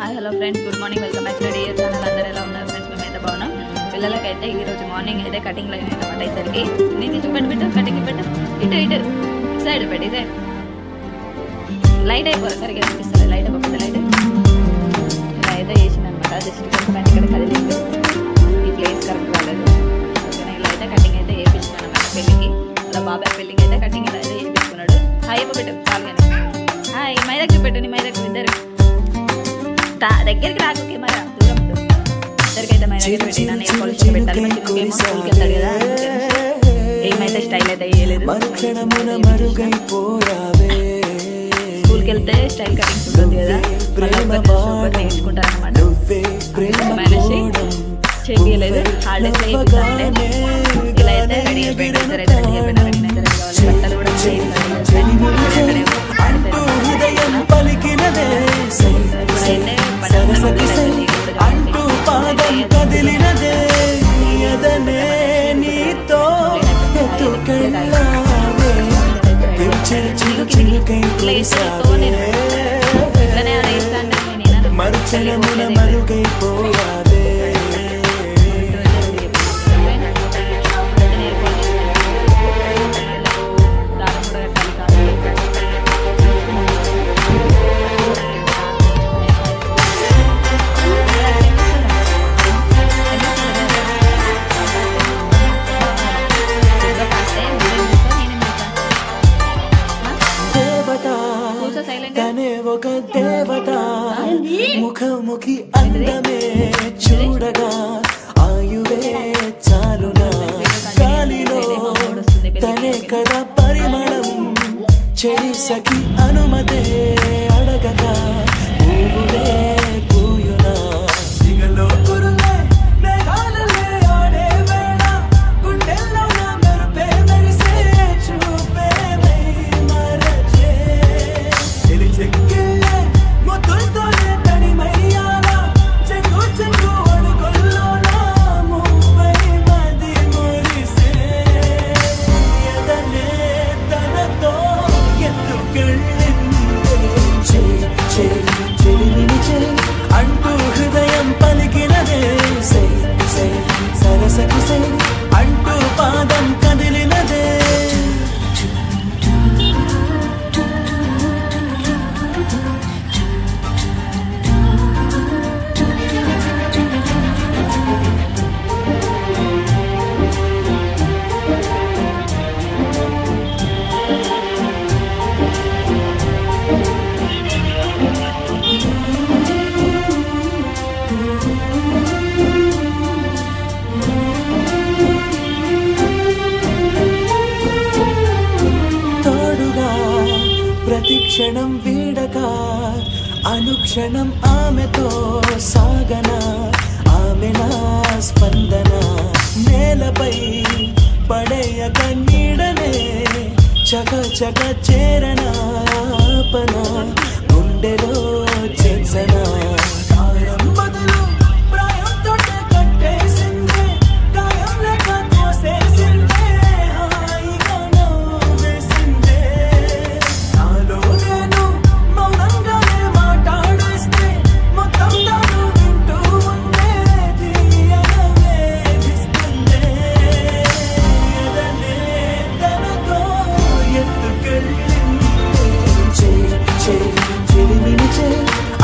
Hi hello friends, good morning, welcome back to dear channel. అందరూ ఎలా ఉన్నారు friends? మేమైతే బాగున్నాం. పిల్లలకైతే ఈరోజు మార్నింగ్ అయితే కటింగ్ లైన్ అనమాట. ఇద్దరికి నేను చూపెట్టు కటింగ్ పెట్టు, ఇటు ఇటు సైడ్ పెట్టి ఇదే లైట్ అయిపోరు సరిగ్గా కనిపిస్తుంది. లైట్ అయిపోతుంది. లైట్ ఇలా అయితే వేసిందనమాట. జస్ట్ కొంచెం ఇక్కడ కదిలింది, ఈ ప్లేస్ కరెక్ట్ కాలేదు. ఓకేనా, ఇలా అయితే కటింగ్ అయితే వేయించుకున్నాను అనమాట. పెళ్ళికి ఇలా బాబాయ్ పెళ్ళికి అయితే కటింగ్ ఇలా అయితే వేయించుకున్నాడు. హాయ్ పెట్టు చాలుగానే. హాయ్ మై దగ్గర పెట్టు, నీ మై దగ్గర ఇద్దరు దగ్గరికి రాకు, కెమెరా దూరం ఇద్దరికైతే మై దగ్గర పెట్టి నేను పాలిష్ పెట్టాలి. మంచి ఏమో స్కూల్కి వెళ్తాడు కదా, ఏమైతే స్టైల్ అయితే వేయలేదు. స్కూల్కి వెళ్తే స్టైల్ కటింగ్స్ ఉంటుంది కదా, మళ్ళీ నేర్చుకుంటారు అనమాట. మేనేజ్ చేయలేదు. హాలిడేస్ అయిపోయిందంటే ఇలా అయితే రెడీ అయిపోయాడు. ఇద్దరైతే రెడీ అయిపోయినా. రెడీ అయితే రెడీ కావాలి. బట్టలు కూడా ఒక దేవత ముఖముఖి అందమే చూడగా ఆయువే చాలునా గాలిలో తనే కదా పరిమళం చెడి సఖి అనుమతే అడగగా పువ్వులే పూయునా దిగలో కురులే మేఘాలలే ఆడే వేళ గుండెల్లో నా మెరుపే మెరిసే చూపే మై మరచే చెక్కిళ్ళే ముద్దులతోనే తడిమయ్యాలా చెంగు చెంగు అడుగుల్లోనా ముప్పై మది మురిసే ఎదనే తనతో ఎత్తుకెళ్ళిందే చెలిమిని చెలి అంటూ హృదయం పలికినదే సై సై సరసకి సై అంటూ పాదం కదిలినదే ప్రతిక్షణం వీడక అనుక్షణం ఆమెతో సాగన ఆమె నా స్పందన నేలపై పడేయక నీడనే చక చక చేరన పన గుండెలో చేసన బదులు ప్రాయంతో కట్టేసిందే గాయం లేక కోసేసిందే హాయిగా నవ్వేసిందే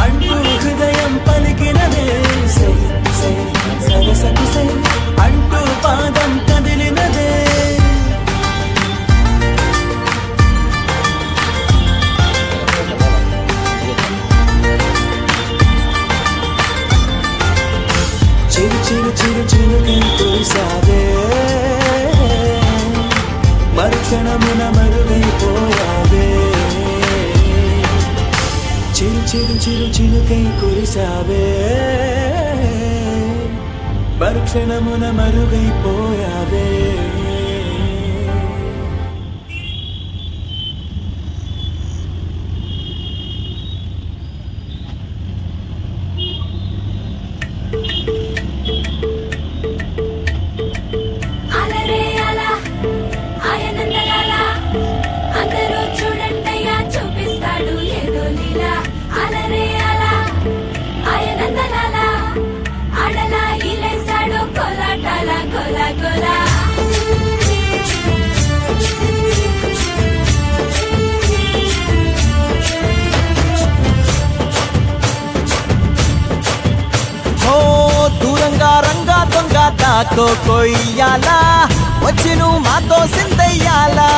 అంటూ హృదయం పలికినదే సై సై సరసకి సై అంటూ పాదం కదిలినదే చిరు చిరు చిరు చిరుకై కురిసావే మరుక్షణమున మరుగైపోయావే చిరు చిరు చిరు చిరుకై కురిసావే మరుక్షణమున మరుగైపోయావే చూడండి చూపిస్తాడు ఏదో లీలా అలరే అలా దాకో కొయ్యాలా వచ్చి నువ్వు మాతో సిందయ్యాలా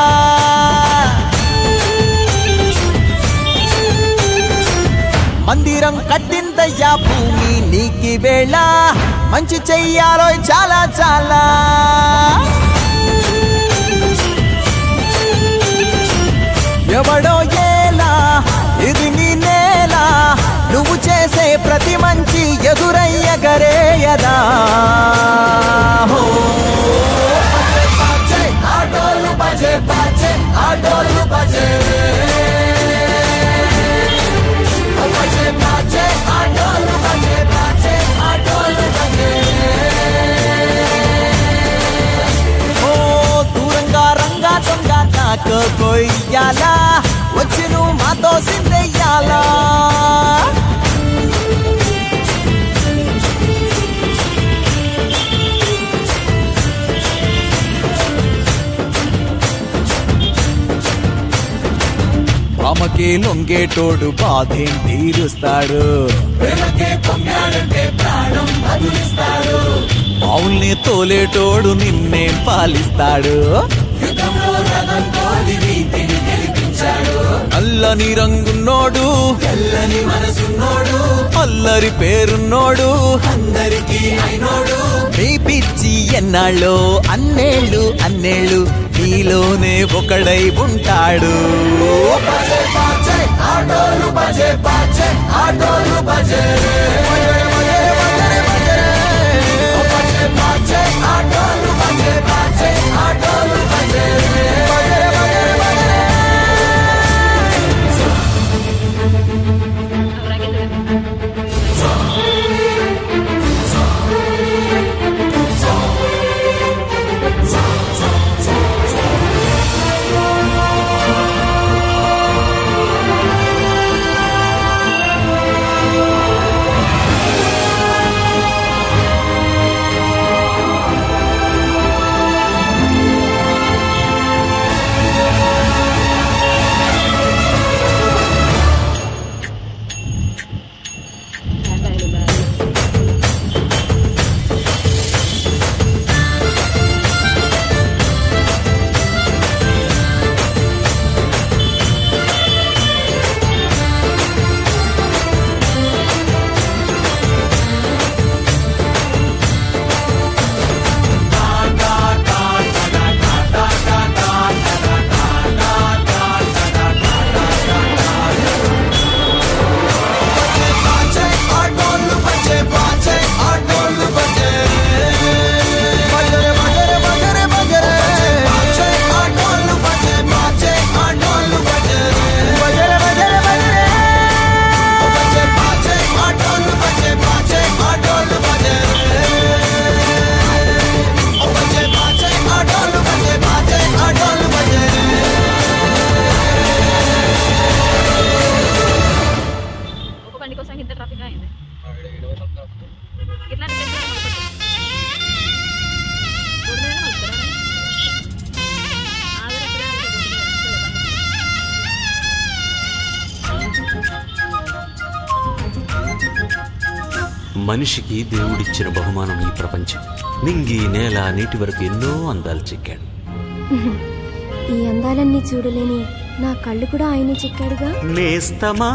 మందిరం కట్టిందయ్యా భూమి నీకి వేళ మంచి చెయ్యాలో చాలా చాలా ఎవడో ఏలా ఇది నీ నేల నువ్వు చేసే ప్రతి మంచి ఎదురయ్యగరేయదా ఆటోలు బజే బాజే ఆటోలు బజే దూరంగా రంగా దొంగ నాకు కొయ్యాలా వచ్చి నువ్వు మాతో సిందెయ్యాలా రామకే లొంగేటోడు బాధేం తీరుస్తాడు పావుల్ని తోలేటోడు నిన్నేం పాలిస్తాడు అల్లని రంగున్నోడు తెల్లని మనసున్నోడు అల్లరి పేరున్నోడు అందరికీ అయినోడు నీ పిచ్చి ఎన్నాళ్ళో అన్నేళ్ళు అన్నేళ్ళు నీలోనే ఒకడై ఉంటాడు ఆటోలు బజే బాజే ఆటోలు బజే ఆటోలు బజే బాజే ఆటోలు బజే మనిషికి దేవుడిచ్చిన బహుమానం ఈ ప్రపంచం. నింగి నేల నీటి వరకు ఎన్నో అందాలు చెక్కాడు. ఈ అందాలన్నీ చూడలేని నా కళ్ళు కూడా ఆయనే చెక్కాడుగా. నేస్తమా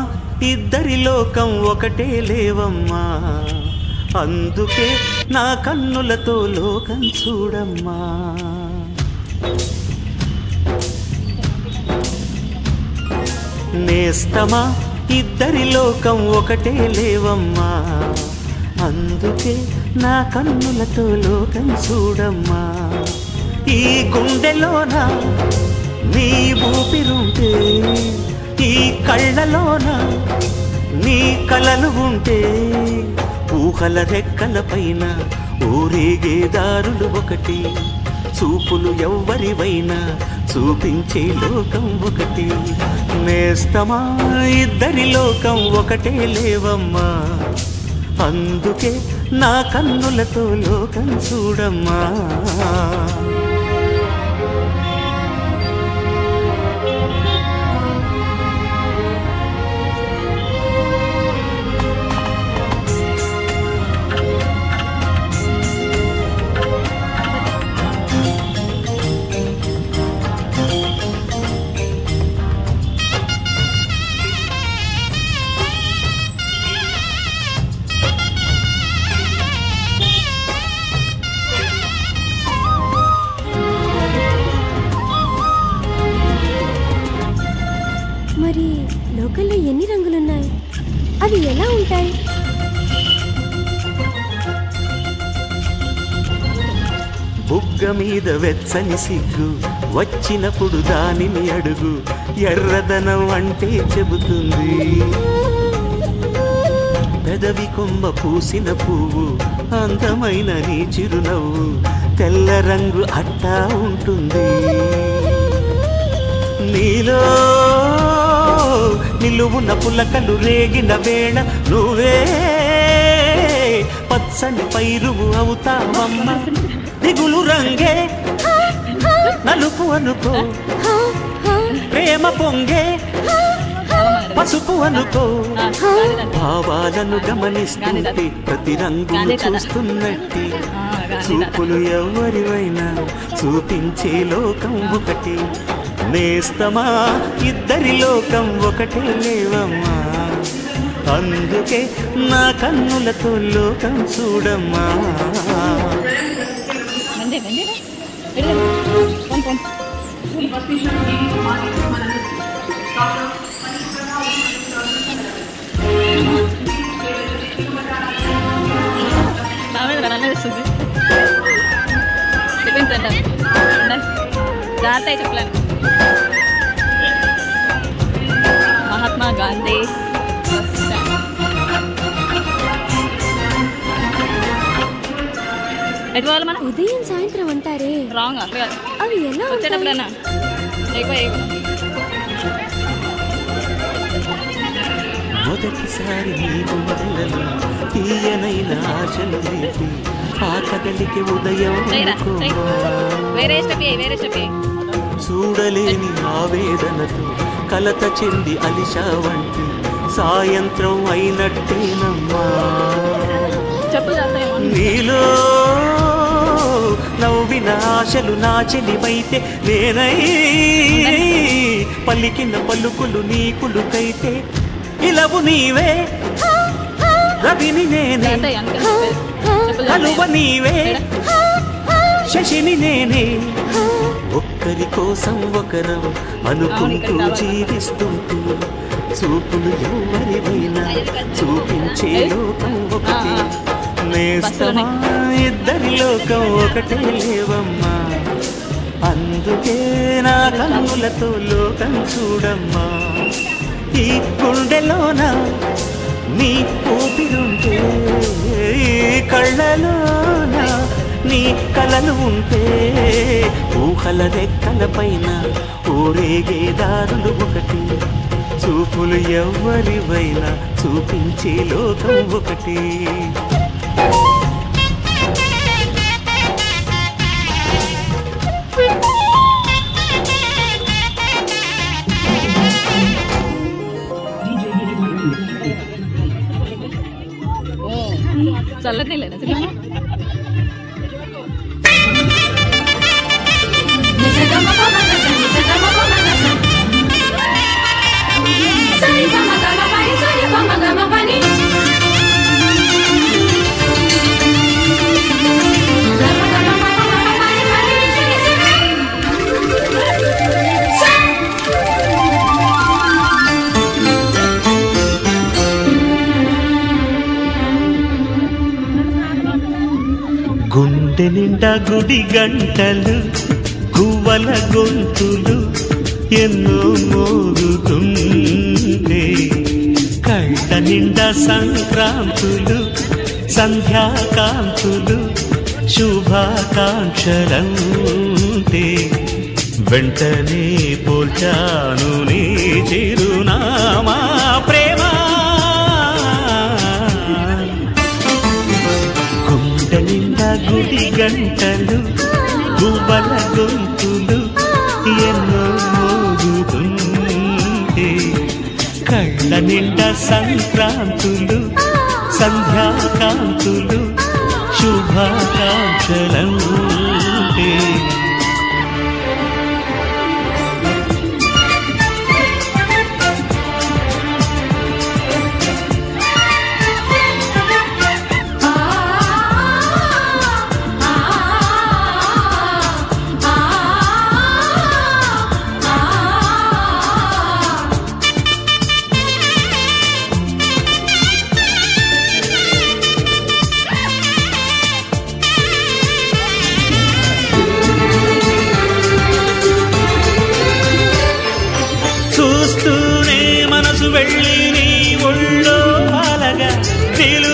ఇద్దరి లోకం ఒకటే లేవమ్మా, అందుకే నా కన్నులతో లోకం చూడమ్మా. నేస్తమా ఇద్దరి లోకం ఒకటే లేవమ్మా, అందుకే నా కన్నులతో లోకం చూడమ్మా. ఈ గుండెలోన నీ ఊపిరుంటే, ఈ కళ్ళలోన నీ కలలు ఉంటే, ఊహల రెక్కల పైన ఊరేగే దారులు ఒకటి, చూపులు ఎవ్వరివైనా చూపించే లోకం ఒకటి. నేస్తమా ఇద్దరి లోకం ఒకటే లేవమ్మా, అందుకే నా కన్నులతో లోకం చూడమ్మా. బుగ్గ మీద వెచ్చని సిగ్గు వచ్చినప్పుడు దానిని అడుగు ఎర్రదనం అంటే చెబుతుంది పెదవి కొమ్మ పూసిన పువ్వు అందమైన నీ చిరునవ్వు తెల్ల రంగు అట్టా ఉంటుంది నీలో నిలువున్న పులకలు రేగిన వేళ నువ్వే పచ్చని పైరువు అవుతావమ్మ దిగులు రంగే నలుపు అనుకో ప్రేమ పొంగే పసుపు అనుకో భావాలను గమనిస్తుంటే ప్రతి రంగును చూస్తున్నట్టే చూపులు ఎవరివైనా చూపించే లోకం ఒకటి నేస్తమా ఇద్దరి లోకం ఒకటే లేవమ్మా అందుకే నా కన్నులతో లోకం చూడమ్మా చెప్పలేను మహాత్మా గాంధీ ఎటువాలి మనం ఉదయం సాయంత్రం అంటారే రాంగ్ అవి ఎలా వచ్చేటప్పుడన్నా మొదటిసారి నీ గుండెలలో తీయనైన ఆశలు లేపి ఆ కదలికి ఉదయం వేరే స్టెప్ చూడలేని ఆవేదనతో కలత చెంది అలిషా వంటి సాయంత్రం అయినట్టేనమ్మా నీలో నవ్విన ఆశలు నా చెలివైతే నేనై పలికిన పలుకులు నీ కులుకైతే ఇలవు నీవే రవిని నేనే కలువ నీవే శశిని నేనే ఒక్కరి కోసం ఒకరం అనుకుంటూ జీవిస్తుంటూ చూపులు ఎవరివైనా చూపించే లోకం ఒకటి నేస్తమా ఇద్దరి లోకం ఒకటే లేవమ్మా అందుకే నా కన్నులతో లోకం చూడమ్మా ఈ గుండెలోన నీ ఊపిరుంటే కళ్ళలోన నీ కలలు ఉంటే ఊహల రెక్కల పైన ఊరేగే దారులు ఒకటి చూపులు ఎవరివైనా చూపించే లోకం ఒకటి చల్లనే లేదా గుండె నిండా గుడి గంటలు గువ్వల గొంతులు ఎన్నో మోగుతుంటే కళ్ళ నిండా సంక్రాంతులు సంధ్యాకాంతులు శుభాకాంక్షలంటే వెంటనే పోల్చాను నీ చిరునామా ప్రేమ గుండె నిండా గుడి గంటలు గువ్వల గొంతులు ఎన్నో మోగుతుంటే కళ్ళ నిండా సంక్రాంతులు సంధ్యాకాంతులు శుభాకాంక్షలంటే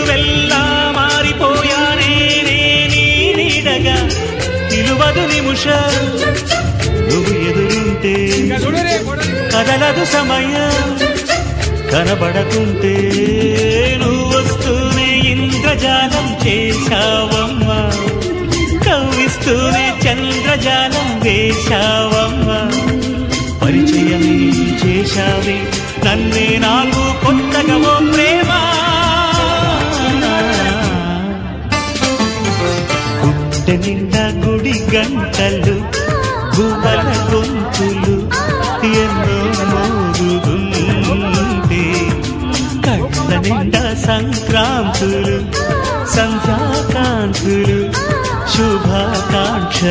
నిలువెల్లా మారిపోయానే నీ నీడగా నిలువదు నిమిషం నువ్వు ఎదురుంటే కదలదు సమయం కనబడకుంటే నువ్వు వస్తూనే ఇంద్రజాలం చేశావమ్మా కవ్విస్తూనే చంద్రజాలం వేశావమ్మా పరిచయమే చేశావే నన్నే నాకు కొత్తగా ఓ ప్రేమ గుండె నిండా గుడి గంటలు గువ్వల గొంతులు ఎన్నో మోగుతుంటే కళ్ళ నిండా సంక్రాంతులు సంధ్యాకాంతులు శుభాకాంక్షలంటే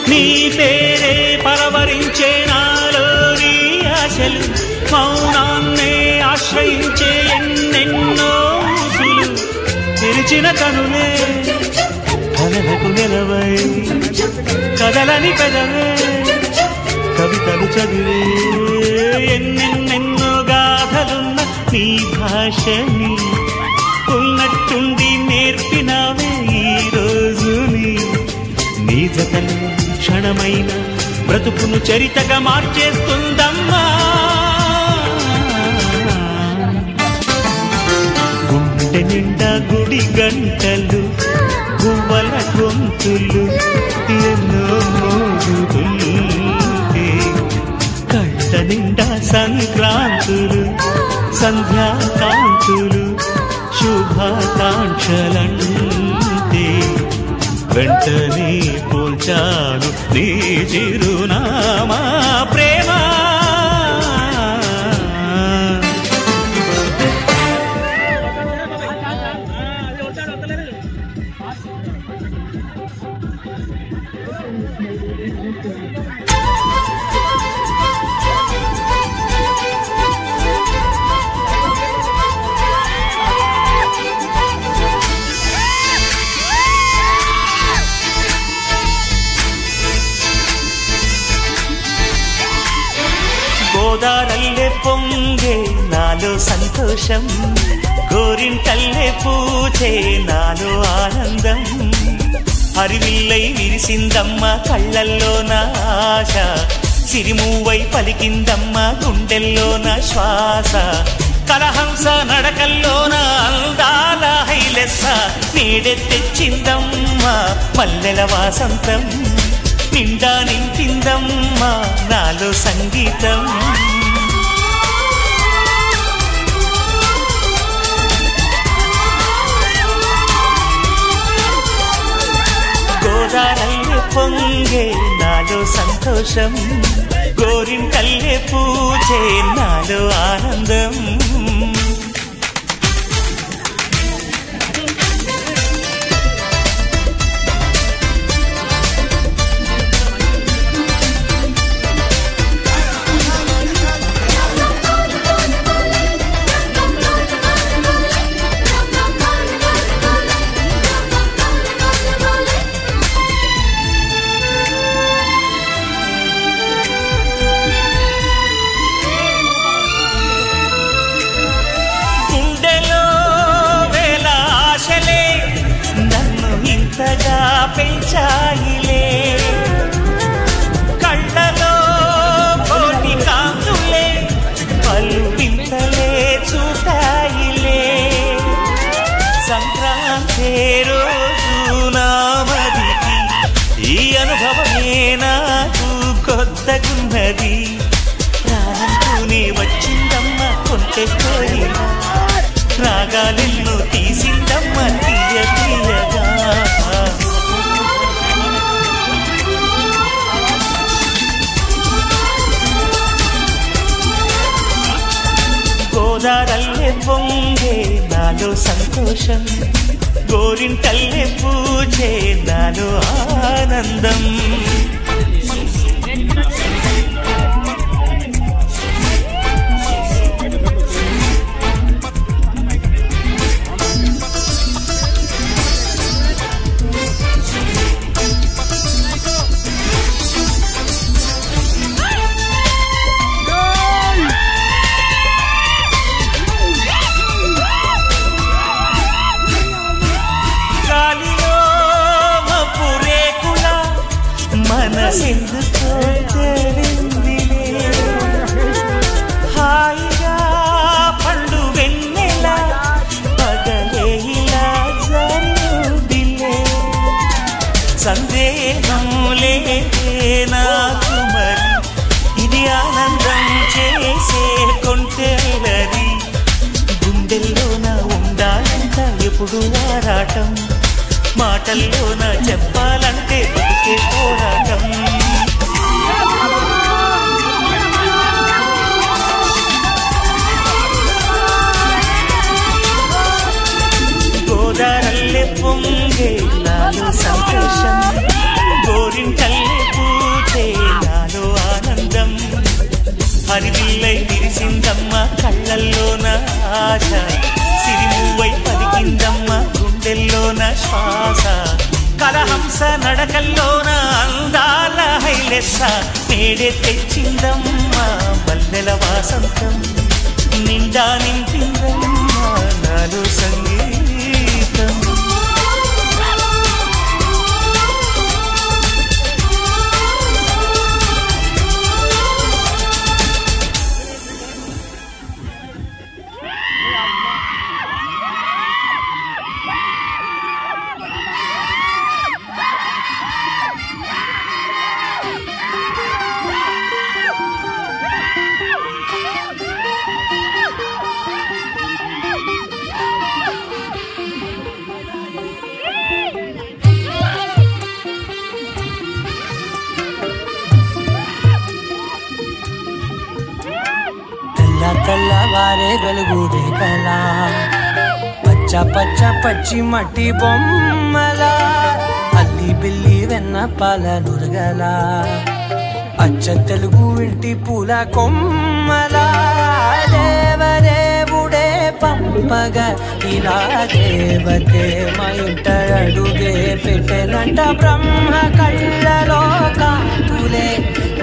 నీ పేరే పరవరించే నాలోని ఆశలు మౌనాన్నే ఆశ్రయించే ఎన్నెన్నో ఊసులు తెరిచిన కనులే కలలకు నిలవై కదలని పెదవే కవితలు చదివే ఎన్నెన్నెన్నో గాథలున్న నీ భాషని ఉన్నట్టుండి నేర్పినావే ఈ రోజుని నీ జతలు క్షణమైన బ్రతుకును చరితగా మార్చేస్తుందమ్మా గుండె నిండా గుడి గంటలు గువ్వల గొంతులు ఎన్నో మోగుతుంటే కళ్ళ నిండా సంక్రాంతులు సంధ్యాకాంతులు శుభాకాంక్షలంటే వెంటనే పోల్చాను నీ చిరునామా ప్రేమ గోదారల్లే పొంగే నాలో సంతోషం గోరింటల్లే పూచే నాలో ఆనందం హరివిల్లై విరిసిందమ్మ కళ్ళల్లో నా ఆశ సిరిమూవై పలికిందమ్మ గుండెల్లో నా శ్వాస కలహంస నడకల్లో నా అందాల హైలెస్స నీడే తెచ్చిందమ్మ మల్లెల వాసంతం నిండా నింపిందమ్మా నాలో సంగీతం గోదారల్లే పొంగే నాలో సంతోషం గోరింటల్లే పూచే నాలో ఆనందం ఇంతగా పెంచాయిలే కళ్ళలో కోటి కాంతులే పలు వింతలే చూటాయిలే సంక్రాంతి రోజు నా మదికి ఈ అనుభవమే నాకు కొత్తగున్నది ప్రాణంతోనే వచ్చిందమ్మ కొంటె కోరిన రాగాలెన్నో తీసిందమ్మ తీయ తీయగా గోదారల్లే పొంగే నాలో నాలో సంతోషం గోరింటల్లే పూజే నాలో ఆనందం మనసెందుకో తెలిందిలే హాయిగా పండు వెన్నెల పగలే ఇలా జరిగిలే సందేహంలే నాకు మరి ఇది ఆనందం చేసే కొంటెలది గుండెల్లోన ఉండాలంట ఎప్పుడు ఆరాటం మాటల్లోన చెప్పాలంటే బతికే పోరాటం గోదారల్లే పొంగే నాలో సంతోషం గోరింటల్లే పూజే నాలో ఆనందం హరివిల్లై విరిసిందమ్మ కళ్ళల్లోన ఆశ సిరిమువ్వై పలికిందమ్మ గుండెల్లోన శ్వాస కలహంస నడకల్లోన అందాల హైలెస్స నేడే తెచ్చిందమ్మ మల్లెల వాసంతం నిండా నింపిందమ్మ నాలో సంగీతం తెల్లవారే వెలుగు రేఖలా పచ్చ పచ్చ పచ్చి మట్టి బొమ్మల అల్లి బిల్లి వెన్న పాల నురగల అచ్చ తెలుగు ఇంటి పూల కొమ్మల దేవదేవుడే పంపగ ఇలా దేవతే మా ఇంట అడుగే పెట్టెనంట బ్రహ్మ కళ్ళలో కాతులే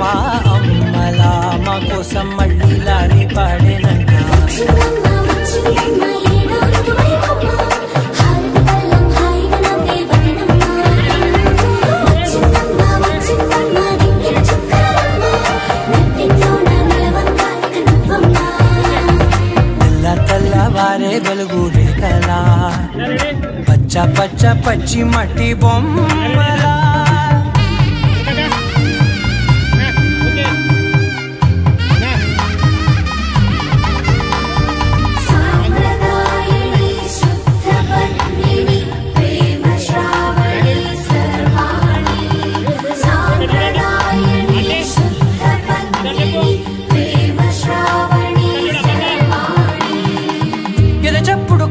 మా అమ్మలా మా కోసం మళ్ళీ లాలి పాడేనంట తెల్లవారే వెలుగు రేఖలా పచ్చ పచ్చ పచ్చి మట్టి బొమ్మలా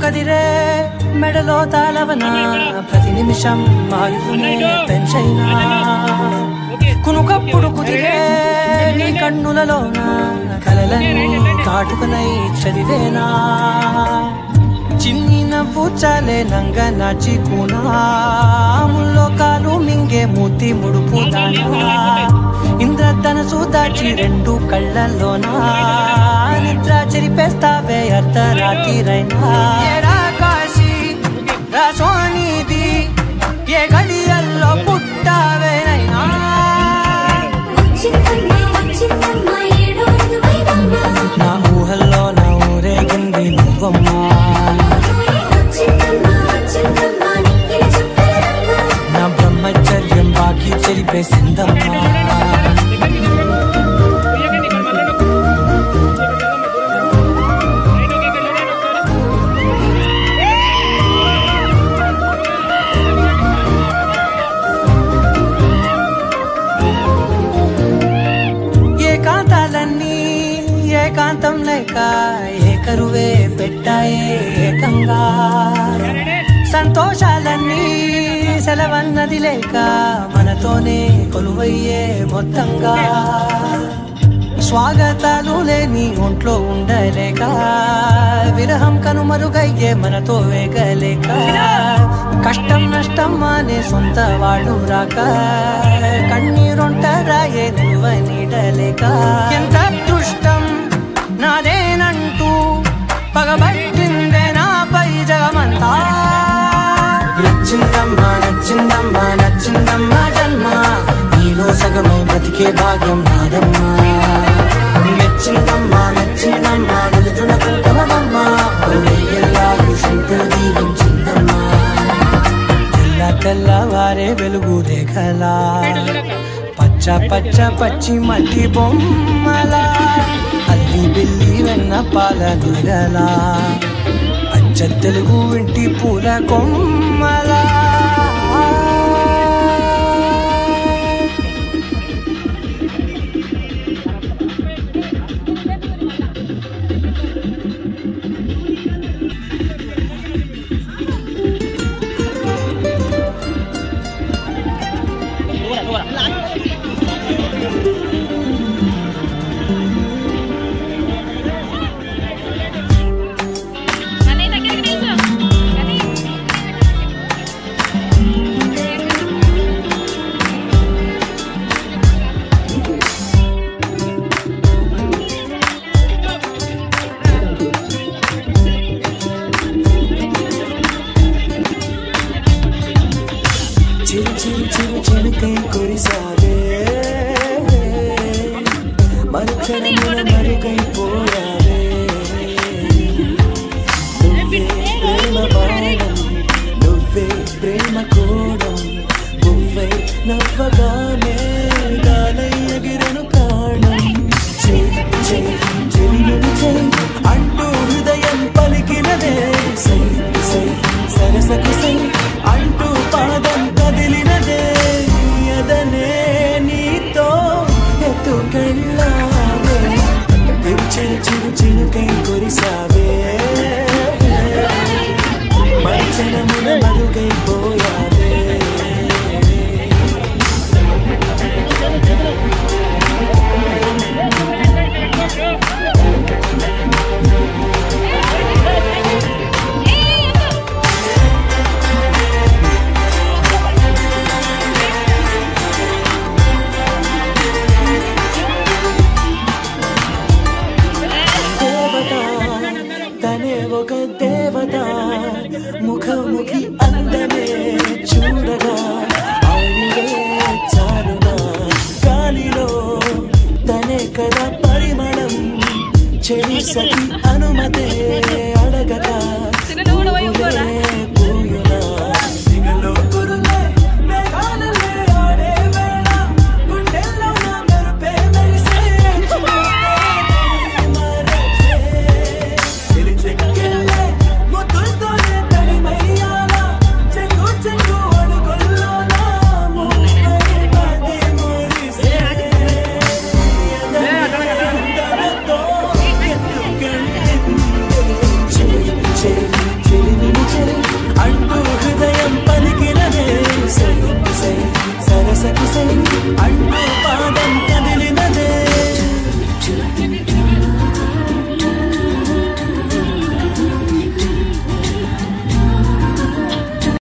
కదిరే మెడలో తాళవన ప్రతి నిమిషం ఆయుధునే పెంచైనా కునుకప్పుడు కుదిరే నీ కన్నులలోన కలలన్నీ కాటుకనై చదివేనా చిన్ని నవ్వు చాలే నంగ నాచి కూనాముల్లో కాలు మింగే మూతి ముడుపు దానా ఇంద్రధనసు దాచి రెండు కళ్ళల్లోనా నిద్ర చెరిపేస్తావే అర్ధరాత్రిరైనా కాశీ రాసోనిది ఏ గడియల్లో పుట్టావేనైనా నా ఊహల్లో నా ఊరేగింది నువ్వమ్మా నా బ్రహ్మచర్యం బాకీ చెరిపేసిందమ్మా ఏకాంతం లేక ఏకరువే పెట్టాయే ఏకంగా సంతోషాలన్నీ సెలవన్నది లేక మనతోనే కొలువయ్యే మొత్తంగా స్వాగతాలు లేని ఒంట్లో ఉండలేక విరహం కనుమరుగయ్యే మనతో వేగలేక కష్టం నష్టం అనే సొంత వాళ్ళు రాక కన్నీరొంటరాయే నిలువ నీడలేక ఎంత అదృష్టం నాదేనంటూ పగబట్టిందే నాపై జగమంతా నచ్చిందమ్మా నచ్చిందమ్మా నచ్చిందమ్మా జన్మ నీలో సగమై బ్రతికే భాగ్యం నాదమ్మా మెచ్చిందమ్మా మెచ్చిందమ్మా నిలుచున కుంకుమమ్మా ఎల్లారు శంకు దీవించిందమ్మా తెల్ల తెల్లవారే వెలుగు రేఖలా పచ్చ పచ్చ పచ్చి మట్టి బొమ్మలా అల్లి బిల్లి వెన్న పాల నీరలా అచ్చ తెలుగు ఇంటి పూల కొమ్మలా అంటూ హృదయం పలికినదే సరసకు అంటూ పాదం కదిలినదే అదనే నీతో ఎత్తుకెళ్ళావే చిరు చిరుకై కురిసావే మరుక్షణమున మరుగైపోయావే ఒక దేవత ముఖముఖి అందమే చూడగా అవునే చాలునా గాలిలో తనే కదా పరిమళం చెలి సఖి అనుమతే